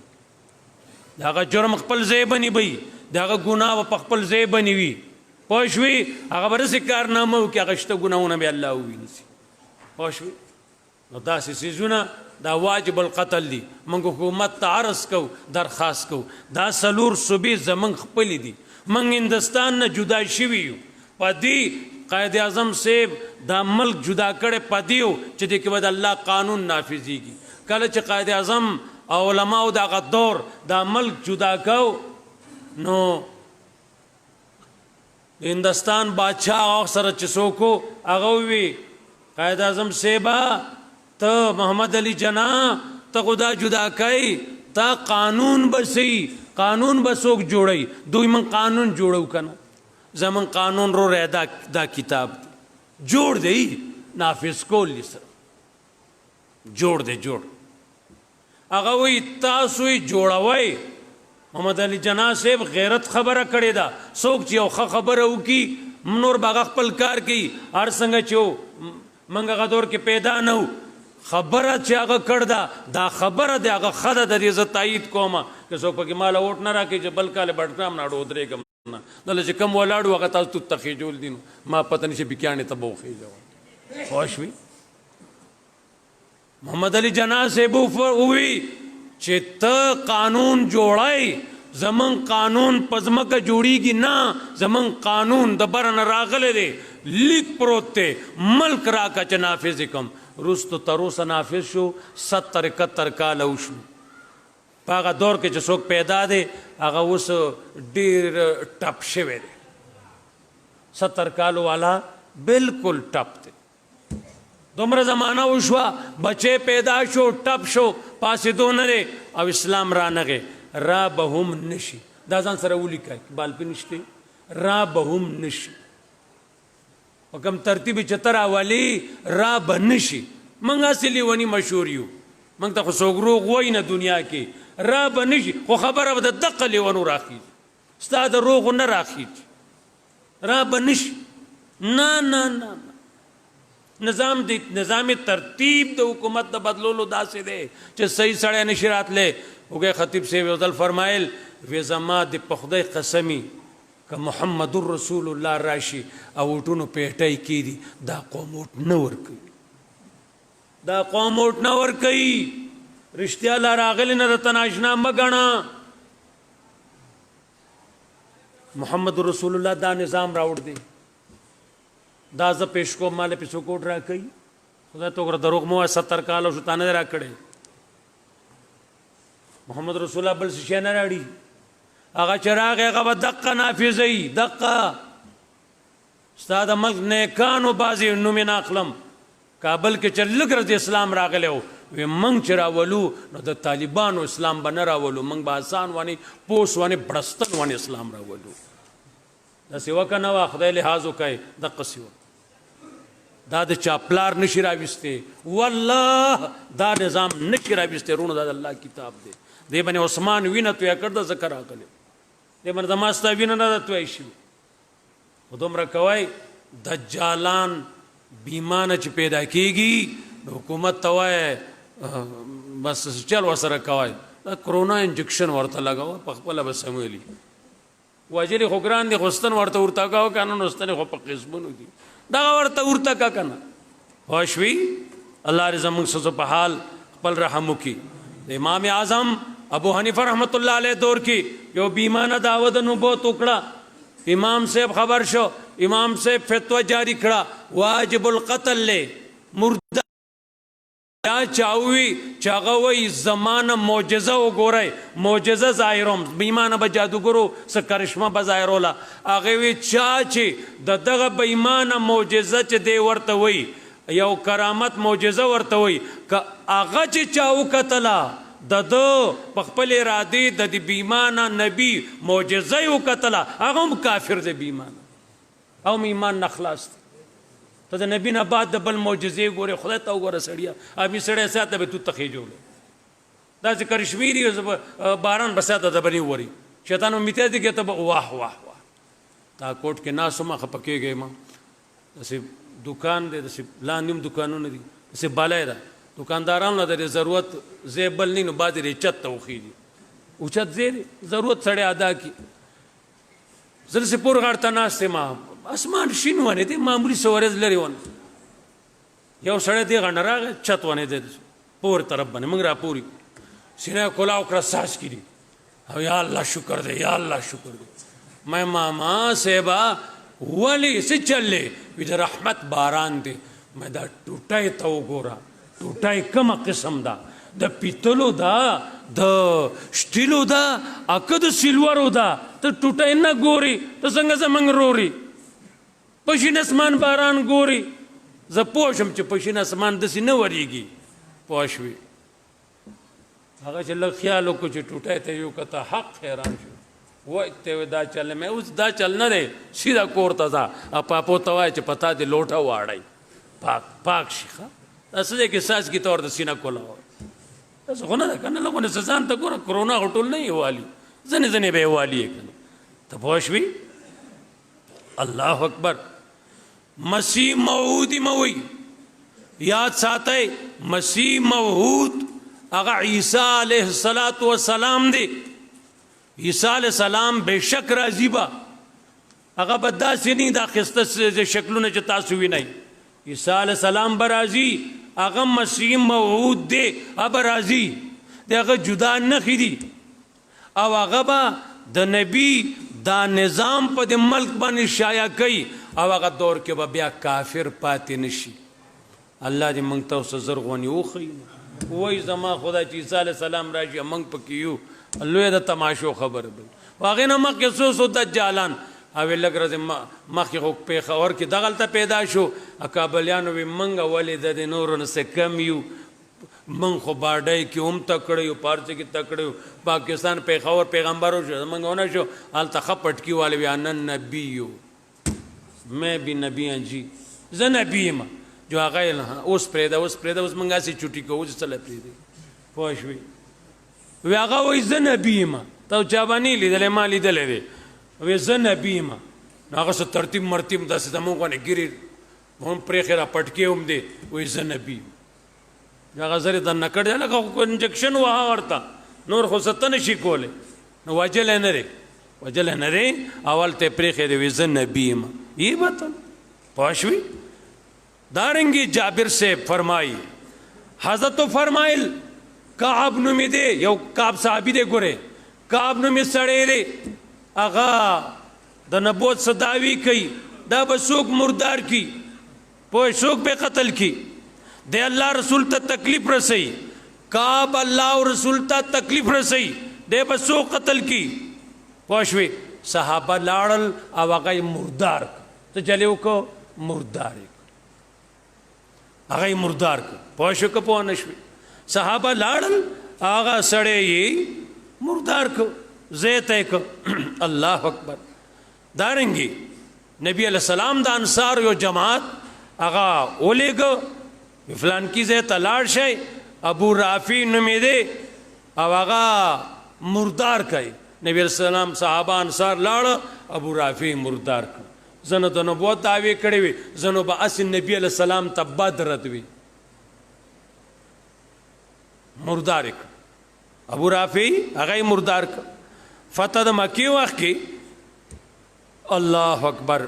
S1: داغه جرم خپل ځای بنی وي داغه ګناه په خپل ځای بنی وي پوښوي هغه ورسې کارنامه او کې هغه شته ګناونه به الله وویني پوښوي نو داسې سيزونه دا واجب القتل دي موږ حکومت ته عرض کو درخواست کو دا سلور صوبې زمنګ خپل دي موږ هندستان نه جدا شوي یو پدې قائد اعظم صاحب دا ملک جدا کړي پدیو چې د کې ود الله قانون نافذيږي کله چې قائد اعظم علماء دا غدور دا ملک جدا کو نو هندستان بادشاہ سره چسوکو هغه وی قائد اعظم سیبا ته محمد علی جناح ته خدا جدا کای تا قانون بسی قانون بسوک جوړی دوی من قانون جوړو کنه زمون قانون رو ردا دا کتاب جوړ دی نافذ کول لسره جوړ دی جوړ هغه وی تاسو جوړوي محمد علی جناح صاحب غیرت خبره کړې ده څوک چې یو خبره وکي نور باغ خپل کار کوي هر څنګه چې منګه غدور کې پیدا نه خبره چې هغه کړ دا خبره ده هغه خدای د عزت تایید کومه که څوک پکې مال ووټ نه راکې چې بل کاله بټرام نه ودرېږم نه دله چې کم ولاړو هغه تاسو ته تخیجول دي ما پته نشي بکیانه ته بوخې جواب خوشوي محمد علی جناح صاحب وی چې ته قانون جوړای زمون قانون پزمکه جوړیږي نه زمون قانون د برن راغله دی لیک پروت ته ملک راکا چې نافذ کم رستو تروس نافذ شو 70 71 کال وشو پاغه دور کې چې څوک پیدا دی هغه اوس ډیر ټپ شوی دی 70 کالو والا بالکل ټپ دی دومره زمانہ وشوا بچے پیدا شو ټپ شو پاسې دونره او اسلام را نغه را بهم نشي دا ځان سره ولیکای بال په نشته را بهم نشي وکم ترتیب چترا والی را بنشي منګه اصلي ونی مشهور یو منګ ته سوګرو غوي نه دنیا کې را بنشي خو خبره د دقل ونو راخي استاد روغ نه راخي را بنشي نه نه نه نظام ترتیب د حکومت د بدلولو داسې دی چې صحیح سړی نشي راتلی وګه خطیب صاحب یو ځل فرمایل وی زما د په خدای قسمی که محمد رسول الله راشي او وټونو پیټای کیدی دا قوم وټ نه ور کوي دا قوم وټ نه ور کوي رښتیا لا راغلی نه د تناشنا مګنا محمد رسول الله دا نظام راوړ دی دا ز پیش کو مال په سکوټ را کوي خدای تو دروغ مو 70 کال شو تانه را کړي محمد رسول الله بل شي نه راړي هغه چراغ هغه دقه نافذي دقه استاد ملک نیکانو بازي نو من اخلم کابل کې چې لږ ورځې اسلام راغلی و وی موږ چې راولو نو د طالبانو اسلام به نه راولو، موږ به آسان وانې پوس وانې بړستن وانې اسلام راولو. داسې وکه نه وه، خدای لحاظ وکړئ دقسې وه. دا د چا پلار نشي راویستی، والله دا نظام نشي راویستی رونو، دا د الله کتاب دی. دې باندې عثمان وینه تویه کړ ده ځکه راغلی، دې باندې زما ستا وینه نه ده توی شوي. خو دومره کوئ دجالان بیمانه چې پیدا کېږي نو حکومت ته وایي بس چل ورسره کوئ. دا کرونا انجکشن ورته لګوه، په خپله به سمویلي وجلې خو ګران دي، خو ستن ورته ورتګاوه که نه نو ستنې خو په قسمونو دي، دغه ورته ورتګه که نه پوه شوي. الله دې زموږ ښځو په حال خپل رحم وکړي. د امام اعظم ابو حنیفه رحمت الله علیه دور کې یو بیمانه دعوه د نبوت وکړه. امام صاحب خبر شو، امام صاحب فتوا جاری کړه واجب القتل له مرده یا چاوي چاغوي زمانه معجزه وګورئ، معجزه ظاهروم بیمانه به جادوګرو څه کرشمه به ظاهروله، هغه وی چا چې دغه بیمانه معجزه چې دی ورته وي یو کرامت معجزه ورته وي که هغه چې چا وکتله د ده په خپل ارادې د دې بیمانه نبي معجزه یې وکتله هغه هم کافر دی بیمانه او ایمان نه خلاص دی. ته د نبي نه بعد د بل معجزې ګورې، خدای ته وګوره سړیه ابي سړی ساته به تو تخې جوړې داسې کرشمې دي باران به ساته د بنې وري شیطان امیته دي که ته به واه واه واه تا کوټ کې ناست وم خفه کېږې ما داسې دکان دی، داسې لاندې هم دکانونه دي، داسې بالای ده دکاندارانو له د ضرورت ځای بل نه نو بعضې یې چت ته وخېږي، اوچت ځای دی ضرورت سړی ادا کړي. زه داسې پور غاړه ته ناست یم، اسمان شین ونې دی معمولي څه ورځ لرې ونه، یو سړی دی غنډه راغی چت ونې دی پور طرف باندې موږ را پورې سینه کلاو کړه ساس کړي او یا الله شکر دی یا الله شکر دی. میں ماما صاحبہ ولې څه چلې وي د رحمت باران دی. میں دا ټوټی ته وګوره، ټوټی کومه قسم ده، د پیتلو ده د شټیلو ده اکه د سیلورو ده، ته ټوټی نه ګوري ته څنګه زموږ روري. پشین اسمان باران ګوري، زه پوه شم چې پشین اسمان داسې نه ورېږي پوه شوې. هغه چې لږ خیال وکړو چې ټوټی ته یې وکته حق حیران شو، وایي ته دا چل مې اوس دا چل نه دی سیده کور ته ځه پاپو ته وایه چې په تا دې لوټه واړئ پاک پاک شي ښه داسې دی کې ساس کې طور د سینه کوله داسې خو نه ده که نه لږونه څه ځان ته ګوره کرونا خو ټول نه یې والي ځینې ځینې به یې والي یې که نه ته پوه شوې. الله اکبر. مسیح موعود موي یاد ساتئ، مسیح موعود هغه عیسی علیه السلام دی. عیسی علیه السلام بېشک راځي به، هغه به داسې نه د اخیسته شکلونه چې تاسو وینئ. عیسی علیه السلام به راځي، هغه مسیح موعود دی، هغه به راځي، د هغه جدا نښې دي او هغه به د نبي دا نظام په د ملک باندې شایع کوي او هغه دور کې به بیا کافر پاتې نشي. الله دې موږ ته اوس زرغونې وښیي. وایي زما خدای چې عیسی علیه السلام راشي موږ پکې یو، لویه د تماشو خبره به هغې نه مخکې څو دجالان او لږ ورځې مخکې خو پېښور کې دغلته پیدا شو، کابلیانو وي موږ ولې د دې نورو نه څه کم یو، موږ خو باډۍ کې هم تکړه یو، پارسي کې تکړه یو، پاکستان پېښور پیغمبر شو موږ ونه شو هلته ښه پټکي والے وي انا نبي یو میں بھی نبی ہوں جی زه نبي یم جو هغه یې اوس پرېږده اوس پرېږده اوس موږ هسې چوټي کوو چې څه له پرېږدي پوه شوې. وی هغه وایي زه نبي یم، تا چا به نه لیدلی ما لیدلی دی، وی زه نبي یم نو هغه څه ترتیب مرتیب داسې زموږ غوندې ګیرې هم پرېښې را پټکې هم دی، وایي زه نبي یم. هغه زر یې دننه کړی دی لکه انجکشن وهه ورته نور خو څه ته نه شي کولی نو وجلی نه دی وجلی نه دی اول ته یې پرېښی دی وی زه نبي یم. یې بتن پوه شوي. دارنگی جابر سے فرمائی حضرت فرمائل کعب نمی دے یو کعب صحابی دے گرے کعب نمی سڑے دے اغا دا نبوت صداوی کی دا بسوک مردار کی پوش سوک بے قتل کی دے اللہ رسول تا تکلیف رسئی کعب اللہ و رسول تا تکلیف رسئی دے بسوک قتل کی پوشوی صحابہ لاڑل او اغای مردار تو چلیو کو مرداری هغه مردار ک پوه شو که پوه نشوي صحابه لاړل هغه سړی یې مردار ک زیته ک الله اکبر دارنګي نبی علیہ السلام د انصار یو جماعت هغه ولېګ فلان کی زیته لاړ شي ابو رافی نومې دی او هغه مردار کوي نبی علیہ السلام صحابه انصار لاړ ابو رافی مردار ک زنه د نبوت دعوی کړی وي زنه به اس نبی علیہ السلام ته بد رد وي مردار ک ابو رافی هغه مردار ک فتح د مکی وخت کې الله اکبر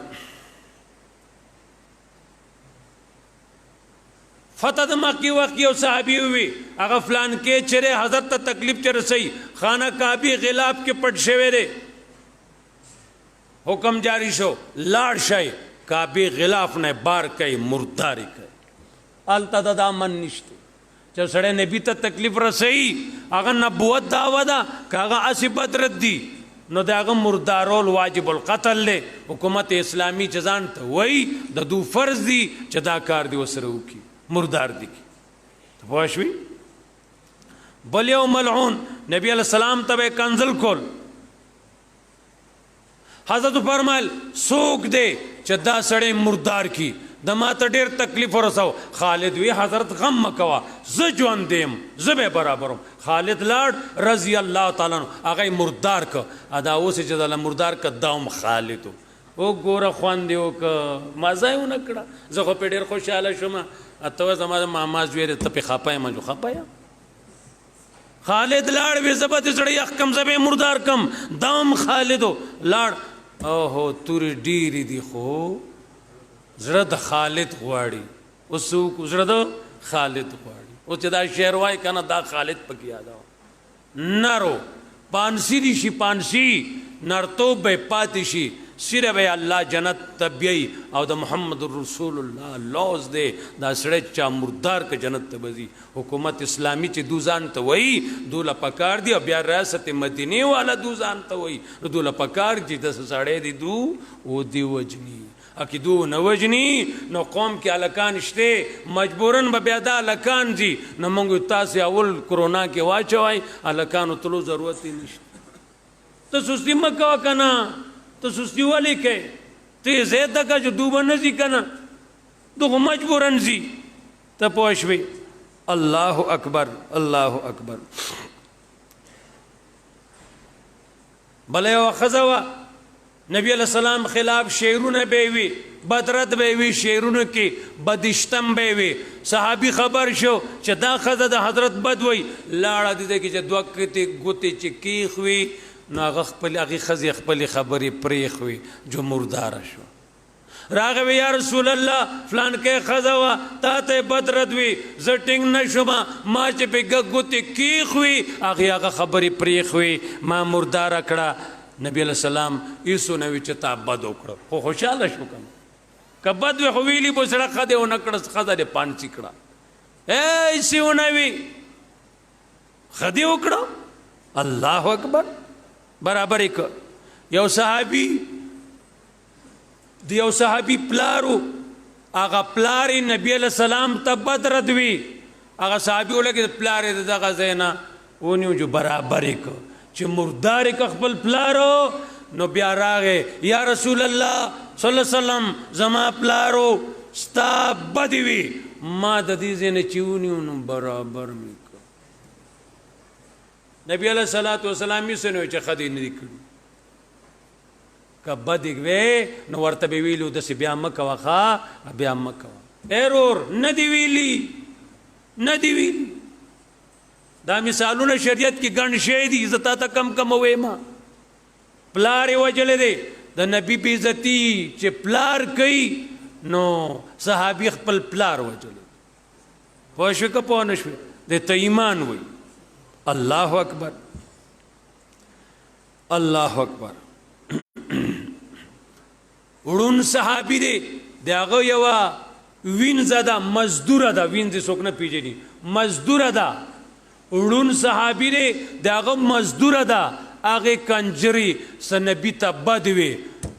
S1: فتح د مکی وخت یو صحابي وي هغه فلان کې چیرې حضرت ته تکلیف چر سي خانه کعبه غلاف کې پټ شوی دی حکم جاری شو لاړ شي کعبه غلاف نه بار کوي مرداري کوي الته د دامن نشته چې سړی نبی ته تکلیف رسي هغه نبوت دعوه ده کاغه اسی بدرت دي نو داغه مردارول واجب القتل له حکومت اسلامی جزان ته وای د دو فرض دي چې دا کار دی وسره وکي مردار دي پوښوي بل یو ملعون نبی علیہ السلام ته کنزل کول حضرت فرمایل سوق دے چې دا سړی مردار کی د ماته ډیر تکلیف ورسو خالد وی حضرت غم مکوا ز ژوند دیم زبه برابرم خالد لاړ رضی الله تعالی عنہ هغه مردار ک ادا اوس چې د مردار ک داوم خالد او ګوره خوان دیو ک مزه یې ونکړه زه خو په ډیر خوشاله شوم اته زما ماما زویره ته په خپای ما جو خپایا خالد لاړ وی زبد سړی احکم زبه مردار کم داوم خالد لاړ اوهو تور ډیری دی خو زړه د خالد غواړي اوسو زړه د خالد غواړي او چې دا شعر وای کنه دا خالد پکې یاداو نارو پانسی دی شي پانسی نرتو به پاتې شي سره به الله جنت تبعی او د محمد رسول الله لوز دی دا سړی چا مردار ک جنت ته بزي حکومت اسلامی چې دوزان ته وای دوله پکار دی بیا ریاست مدینه والا دوزان ته وای دوله پکار چې د سړی دی دو او دی وجنی عقیدو نوجنی نو قوم کې الکان شته مجبورن به بیا دا الکان دي نو موږ تاسو اول کرونا کې واچوي الکانو تلو ضرورت نشته ته سستی مکو کنه ته سستی والی کې ته زید کا جو دوبه نزي کنه دغه مجبورن زی ته پوښوي الله اکبر الله اکبر بلې واخذوا نبی علیہ السلام خلاف شعرونه به وی بدرت به وی شعرونه کې بدشتم به وی صحابي خبر شو چې دا خزه د حضرت بد وی لاړه دي کې چې دوکته ګوتې چې کی خوي ناغه خپل هغه خزه خپل خبرې پرې خوي جو مردار شو راغوي یا رسول الله فلان کې خزه وا ته بدرت وی زټینګ نشما ما چې په ګوتې کی خوي هغه خبرې پرې خوي ما مردار کړه نبی علیہ السلام ایسو نوی چتا بد وکړه خو خوشاله شو کنه کبد وی خو ویلی بو سره خده و نکړه خده دې پانچی کړه اے ایسو نوی خده وکړه الله اکبر برابر یک یو صحابی پلارو هغه پلاری نبی علیہ السلام ته بد ردوی هغه صحابی ولګي پلاری دغه زینا ونیو جو برابر یک چې مردار ک خپل پلارو نو بیا راغې یا رسول الله صلی الله علیه وسلم زما پلارو ستا بدوی ما د دې زنه چېونیو نو برابر مې کو نبی علیہ الصلوۃ والسلام یې سنو چې خدای نه کړو ک بدګ وې نو ورته به ویلو د سی بیا مکه واخا بیا مکه ایرور ندی ویلی دا مثالونه شریعت کې ګڼ شی دي عزت ته کم وې ما پلار وجل دي د نبی بی عزتی چې پلار کوي نو صحابي خپل پلار وجل پوه شو که پوه نشو د ته ایمان وي الله اکبر الله اکبر ورون صحابي دي دغه یو وین زده مزدور ده وین دي څوک نه پیژني مزدور ده ورون صحابی دے داغه مزدور ده هغه کنجری سنبی ته بدوي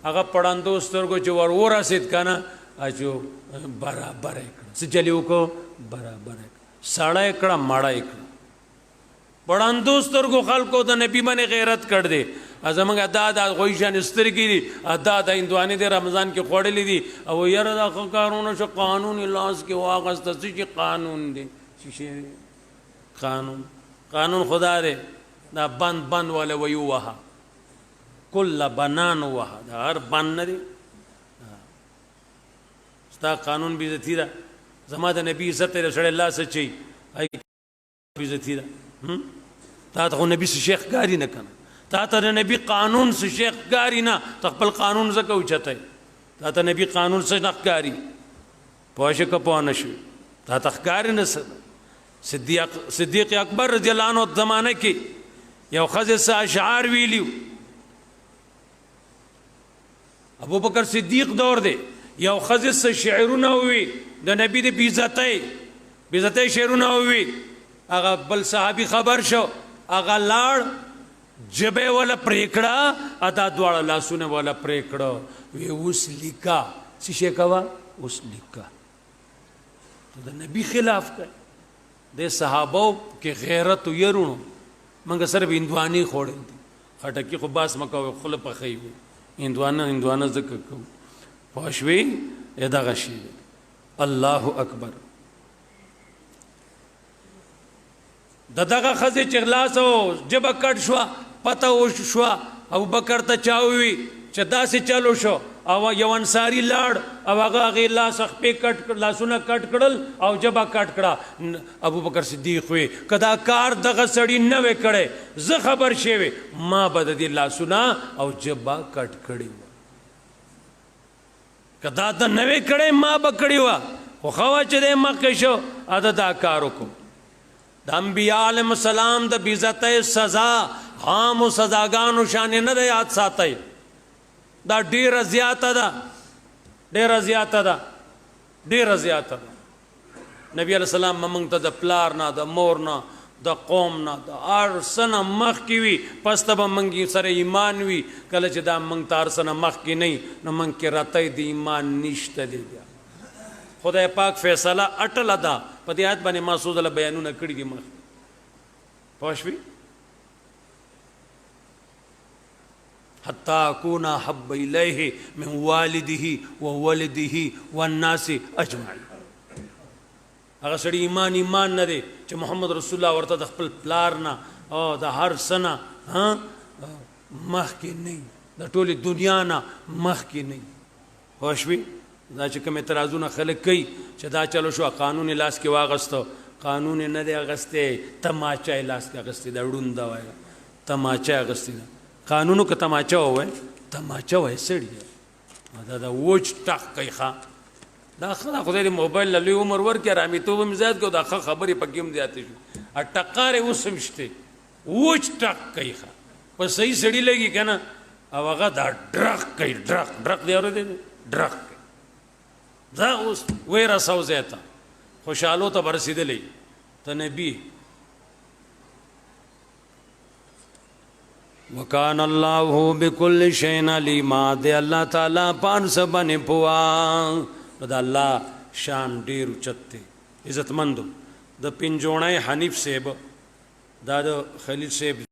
S1: هغه پړاندو سترګو چې ور ورسید کنه اجو برابر کړ څه چلیو کو برابر ساړه کړه ماړه کړه پړاندو سترګو خلکو د نبی باندې غیرت کړ دې ازمنګ ادا د غوښان سترګې دي ادا د هندواني د رمضان کې خوړلې دي او یره د قانون شو قانون لاس کې واغست چې قانون دي چې قانون خدا دې دا بند ولا ویو وها کل بنان وها دا هر بند نه دي ستا قانون بي عزتي ده زما د نبی عزت رسول الله سچي اي بي عزتي ده تا ته نبی سے شیخ گاری نه کنه تا ته نبی قانون سے شیخ گاری نه تخپل قانون زکه اوچته تا ته نبی قانون سے نخګاری پوښه ک پونه شو تا تخګاری نه صدیق اکبر رضی الله عنه زمانه کې یو خزه اشعار ویلیو ابو بکر صدیق دور دی یو خزه شعرونه وی د نبی د بیزتای شعرونه وی هغه بل صحابي خبر شو هغه لاړ جبه ولا پریکړه ادا دواړه لاسونه ولا پریکړه وی اوس لیکا څه شي کوا اوس لیکا د نبی خلاف کړ د صحابو کې غیرت يرونو منګه سره هندواني خوړل دي خټکی خو باس مکو خپل پخې وي هندوانه زکه کو پښوی ادا غشي الله اکبر دغه خزه چې خلاص او جبه کټ شو پته و شو ابو بکر ته چاوي چې داسې چالو شو او یو انصاری لاړ او هغه غی لاس په کټ لاسونه کټ کړل او جبه کټ کړه ابو بکر صدیق وي کدا کار دغه سړی نه وکړي زه خبر شوی ما بد دي لاسونه او جبه کټ کړی کدا ته نه وکړي ما بکړی وا خو خوا چې د مکه شو ادا دا کار وکم د انبیاء علیهم السلام د بیزته سزا عام سزاګانو شان نه یاد ساتي دا ډیر زیاته ده نبی علیہ السلام موږ ته د پلار نه د مور نه د قوم نه د ارسنه مخ کی وی پس ته موږ سره ایمان وی کله چې دا موږ تار سره مخ کی نه نو موږ کې راته د ایمان نشته دی خدای پاک فیصله اٹل ادا په دې آیت باندې ما سوزله بیانونه کړی دي مخ پښوی حتا اكون حب الیه من والده وولده والناس اجمعین هغه سړي ایمان نه دی چې محمد رسول الله ورته د خپل پلار نه او د هر سنه مخ کې نه د ټولي دنیا نه مخ کې نه پښوی دا چې کوم اعتراضونه خلک کوي چې دا چلو شو قانون لاس کې واغستو قانون نه دی اغسته تماچا لاس کې اغسته دا وډون دا وای تماچا اغسته قانونو که تماچا وای سړی دا وچ ټک کوي ښا دا خدای دې موبایل له عمر ورکې رامي توب مزاد کو دا خبرې پکې هم زیاتې شو اټقاره وسمشته وچ ټک کوي ښا په صحیح سړی لګي کنه او هغه دا ډرک کوي ډرک دی اورې ډرک دا اوس ویرا سوزیتا خوشالو ته برسیدلې ته نبی وکان الله بكل شيء علیم دې الله تعالی پان سبنه پوا دا الله شان ډیر چته عزت مند د پنجوړای حنیف صاحب دا د خلیل صاحب